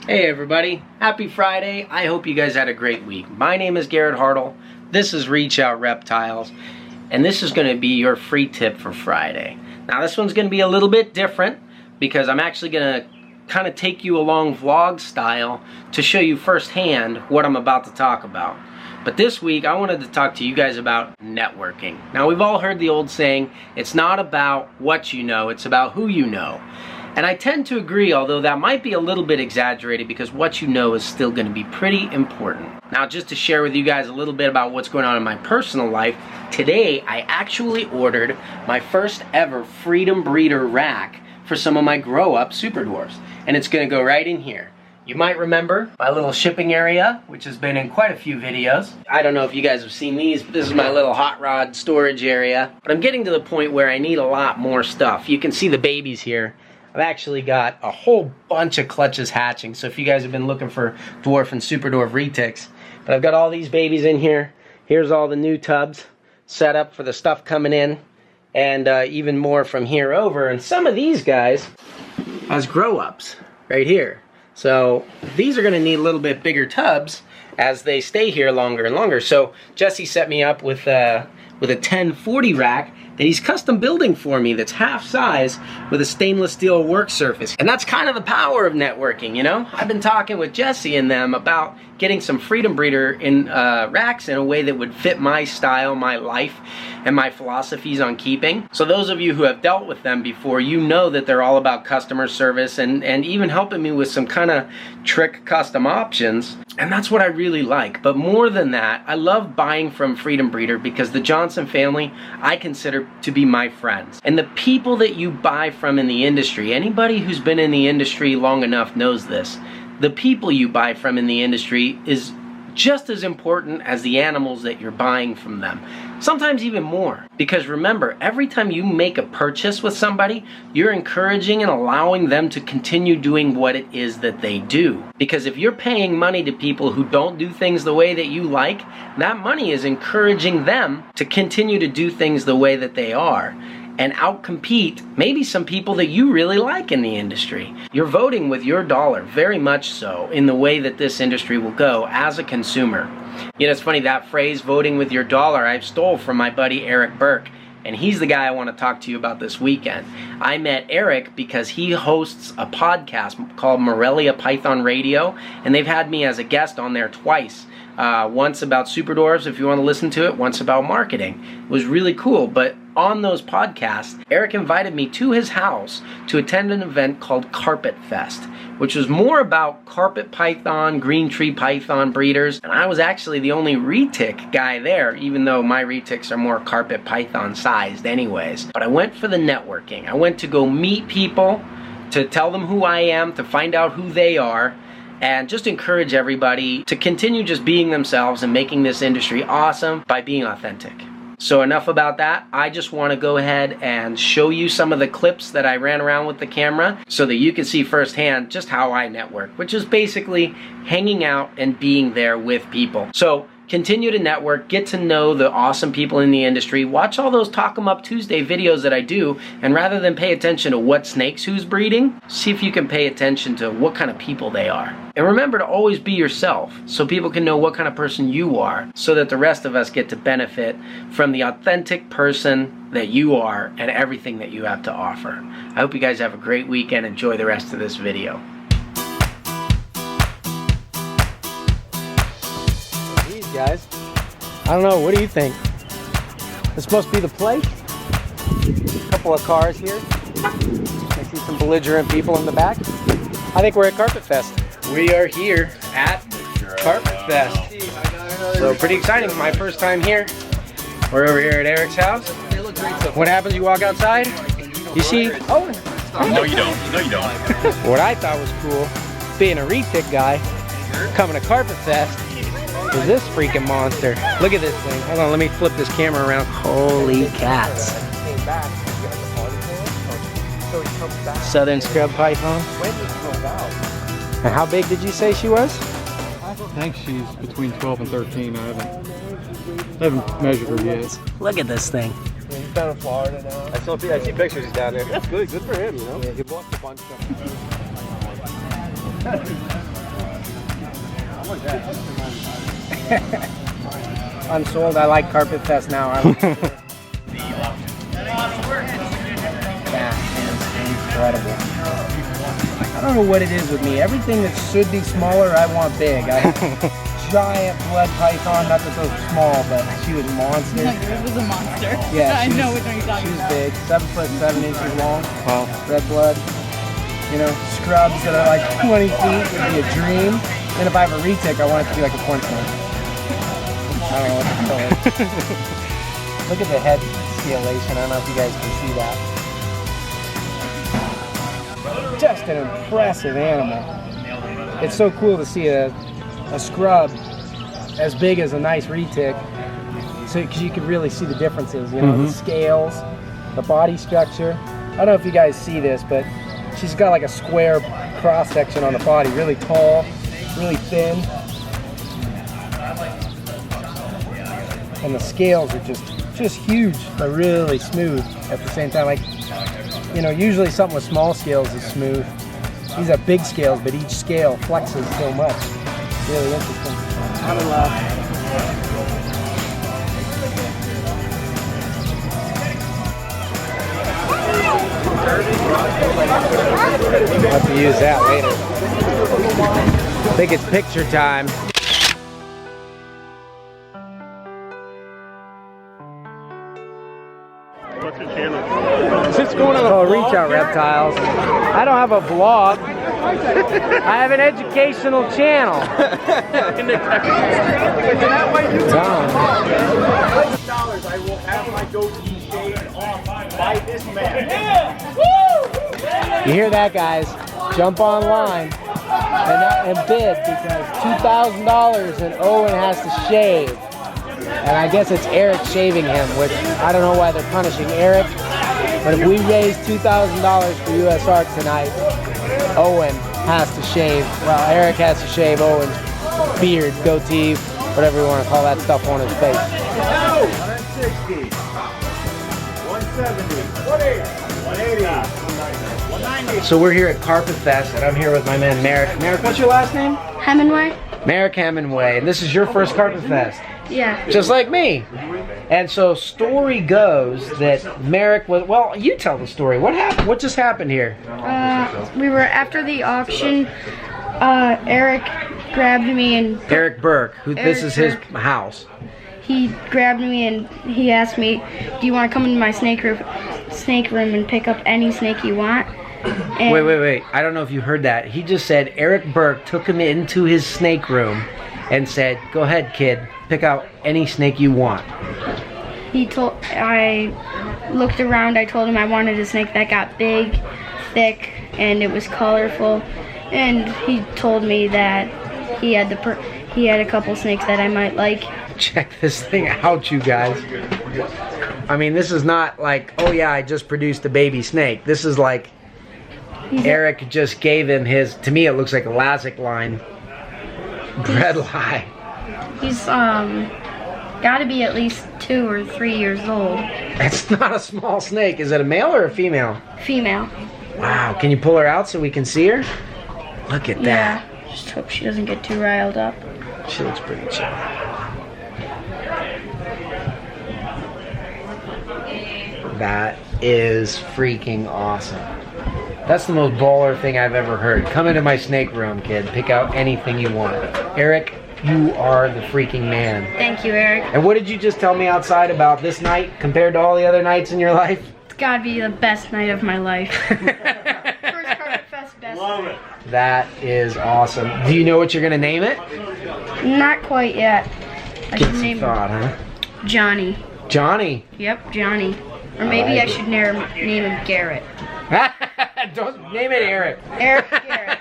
Hey everybody, happy Friday. I hope you guys had a great week. My name is Garrett Hartle. This is Out Reptiles, and this is going to be your free tip for Friday. Now this one's going to be a little bit different because I'm actually going to kind of take you along vlog style to show you firsthand what I'm about to talk about. But this week I wanted to talk to you guys about networking. Now we've all heard the old saying, it's not about what you know, it's about who you know. And I tend to agree, although that might be a little bit exaggerated because what you know is still going to be pretty important. Now, just to share with you guys a little bit about what's going on in my personal life, today I actually ordered my first ever Freedom Breeder rack for some of my grow-up Superdwarfs. And it's going to go right in here. You might remember my little shipping area, which has been in quite a few videos. I don't know if you guys have seen these, but this is my little hot rod storage area. But I'm getting to the point where I need a lot more stuff. You can see the babies here. I've actually got a whole bunch of clutches hatching, so if you guys have been looking for Dwarf and Superdwarf retics, but I've got all these babies in here. Here's all the new tubs set up for the stuff coming in, and even more from here over. And some of these guys as grow-ups right here. So these are going to need a little bit bigger tubs as they stay here longer and longer. So Jesse set me up with a 1040 rack that he's custom building for me that's half size with a stainless steel work surface. And that's kind of the power of networking, you know? I've been talking with Jesse and them about getting some Freedom Breeder in racks in a way that would fit my style, my life, and my philosophies on keeping. So those of you who have dealt with them before, you know that they're all about customer service and even helping me with some kind of trick custom options. And that's what I really like. But more than that, I love buying from Freedom Breeder because the Johnson family I consider to be my friends. And the people that you buy from in the industry, anybody who's been in the industry long enough knows this, the people you buy from in the industry is just as important as the animals that you're buying from them. Sometimes even more. Because remember, every time you make a purchase with somebody, you're encouraging and allowing them to continue doing what it is that they do. Because if you're paying money to people who don't do things the way that you like, that money is encouraging them to continue to do things the way that they are and outcompete maybe some people that you really like in the industry. You're voting with your dollar, very much so, in the way that this industry will go as a consumer. You know, it's funny, that phrase, voting with your dollar, I stole from my buddy Eric Burke, and he's the guy I want to talk to you about this weekend. I met Eric because he hosts a podcast called Morelia Python Radio, and they've had me as a guest on there twice. Once about Superdwarfs, if you want to listen to it, once about marketing. It was really cool, but on those podcasts, Eric invited me to his house to attend an event called Carpetfest, which was more about carpet python, green tree python breeders, and I was actually the only retic guy there, even though my retics are more carpet python sized anyways. But I went for the networking. I went to go meet people, to tell them who I am, to find out who they are, and just encourage everybody to continue just being themselves and making this industry awesome by being authentic. So enough about that. I just want to go ahead and show you some of the clips that I ran around with the camera so that you can see firsthand just how I network, which is basically hanging out and being there with people. So continue to network, get to know the awesome people in the industry, watch all those Talk 'em Up Tuesday videos that I do, and rather than pay attention to what snakes who's breeding, see if you can pay attention to what kind of people they are. And remember to always be yourself so people can know what kind of person you are so that the rest of us get to benefit from the authentic person that you are and everything that you have to offer. I hope you guys have a great weekend. Enjoy the rest of this video. Guys, I don't know, what do you think? This supposed to be the place? A couple of cars here. I see some belligerent people in the back. I think we're at Carpetfest. We are here at Carpetfest. So pretty exciting, my first time here. We're over here at Eric's house. What happens, you walk outside, you see, oh. No you don't, no you don't. What I thought was cool, being a retic guy, coming to Carpetfest, is this freaking monster. Look at this thing. Hold on, let me flip this camera around. Holy cats. Southern scrub python. And how big did you say she was? I think she's between 12 and 13. I haven't measured her yet. Look at this thing. Yeah, he's down in Florida now. I see pictures, he's down there. That's good for him, you know? Yeah, he bought a bunch of Unsold. I like Carpetfest now. That is incredible. I don't know what it is with me. Everything that should be smaller, I want big. Giant blood python, not that those are small, but she was a monster. It was a monster. Yeah, I know what you're talking about. She's big, 7 foot 7 inches long. Wow. Red blood. You know, scrubs that are like 20 feet would be a dream. And if I have a retic, I want it to be like a corn snake. I don't know what to call it. Look at the head scalation. I don't know if you guys can see that. Just an impressive animal. It's so cool to see a scrub as big as a nice retic, so because you can really see the differences, you know, the scales, the body structure. I don't know if you guys see this, but she's got like a square cross section on the body, really tall, really thin, and the scales are just huge but really smooth at the same time. Like, you know, usually something with small scales is smooth. These are big scales, but each scale flexes so much. Really interesting. I don't know. We'll have to use that later. I think it's picture time. What's your channel? Is this going on a Oh, vlog? Reach Out Reptiles. I don't have a vlog. I have an educational channel. $1,000 I will have my goatee shaved off by this man. You hear that, guys? Jump online and bid, because $2,000 and Owen has to shave. And I guess it's Eric shaving him, which I don't know why they're punishing Eric. But if we raise $2,000 for USR tonight, Owen has to shave. Well, Eric has to shave Owen's beard, goatee, whatever you want to call that stuff on his face. 160, 170, 180, 190. So we're here at Carpetfest, and I'm here with my man Merrick. Merrick, what's your last name? Hemingway? Merrick Hemingway, and this is your first Carpetfest. Yeah. Just like me. And so story goes that Merrick was, well, you tell the story. What happened? What just happened here? We were after the auction. Eric grabbed me and Eric Burke, who this Eric is his Burke. house. he grabbed me and he asked me, "Do you want to come into my snake room and pick up any snake you want?" And Wait. I don't know if you heard that. He just said Eric Burke took him into his snake room and said, "Go ahead, kid. Pick out any snake you want." I looked around. I told him I wanted a snake that got big, thick, and it was colorful. And he told me that he had a couple snakes that I might like. Check this thing out, you guys. I mean, this is not like, oh yeah, I just produced a baby snake. This is like Eric just gave him his, to me it looks like a Lazic line bred lie. He's got to be at least 2 or 3 years old. That's not a small snake. Is it a male or a female? Female. Wow, can you pull her out so we can see her? Look at that. Yeah. Just hope she doesn't get too riled up. She looks pretty chill. That is freaking awesome. That's the most baller thing I've ever heard. Come into my snake room, kid. Pick out anything you want. Eric, you are the freaking man. Thank you, Eric. And what did you just tell me outside about this night compared to all the other nights in your life? It's got to be the best night of my life. First Carpetfest best. Love it. That is awesome. Do you know what you're gonna name it? Not quite yet. I Give should some name thought, huh? him Johnny. Johnny. Yep, Johnny. Or maybe I should name him Garrett. Don't name it Eric. Eric Garrett.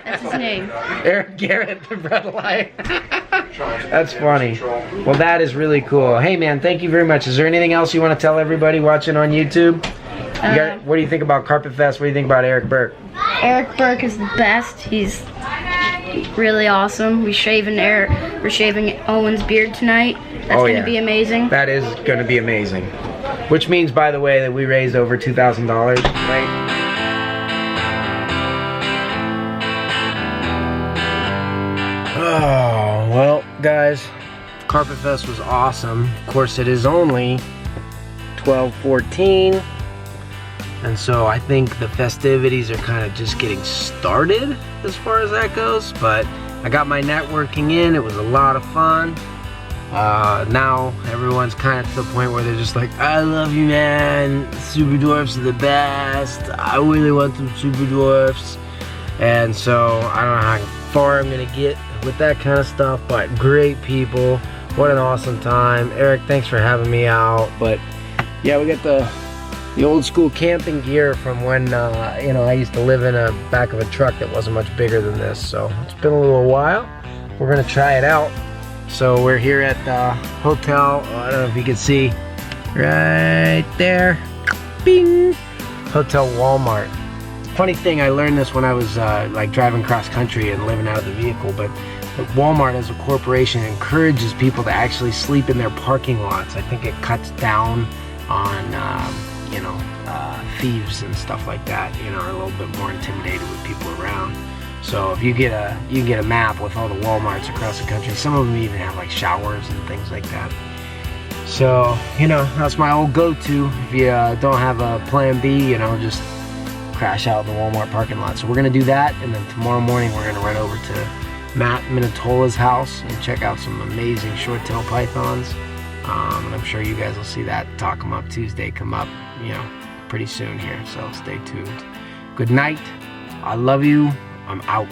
That's his name. Eric Garrett, the bread light. That's funny. Well, that is really cool. Hey, man, thank you very much. Is there anything else you want to tell everybody watching on YouTube? What do you think about Carpetfest? What do you think about Eric Burke? Eric Burke is the best. He's really awesome. We're shaving Owen's beard tonight. That's Oh, going to yeah. be amazing. That is going to be amazing. Which means, by the way, that we raised over $2,000, right? guys. Carpetfest was awesome. Of course, it is only 12/14, and so I think the festivities are kind of just getting started as far as that goes. But I got my networking in. It was a lot of fun. Now everyone's kind of to the point where they're just like, I love you, man. Superdwarfs are the best. I really want some Superdwarfs. And so I don't know how far I'm gonna get with that kind of stuff, but great people. What an awesome time. Eric, thanks for having me out. But yeah, we got the old school camping gear from when you know, I used to live in a back of a truck that wasn't much bigger than this. So it's been a little while. We're gonna try it out. So we're here at the hotel. I don't know if you can see right there. Bing! Hotel Walmart. Funny thing, I learned this when I was like driving cross country and living out of the vehicle, but Walmart as a corporation encourages people to actually sleep in their parking lots. I think it cuts down on you know, thieves and stuff like that, you know, are a little bit more intimidated with people around. So if you get a map with all the Walmarts across the country, some of them even have like showers and things like that. So, you know, that's my old go-to. If you don't have a plan B, you know, just crash out in the Walmart parking lot. So we're gonna do that, and then tomorrow morning we're gonna run over to Matt Minatola's house and check out some amazing short-tail pythons. And I'm sure you guys will see that Talk 'em Up Tuesday come up, you know, pretty soon here. So stay tuned. Good night. I love you. I'm out.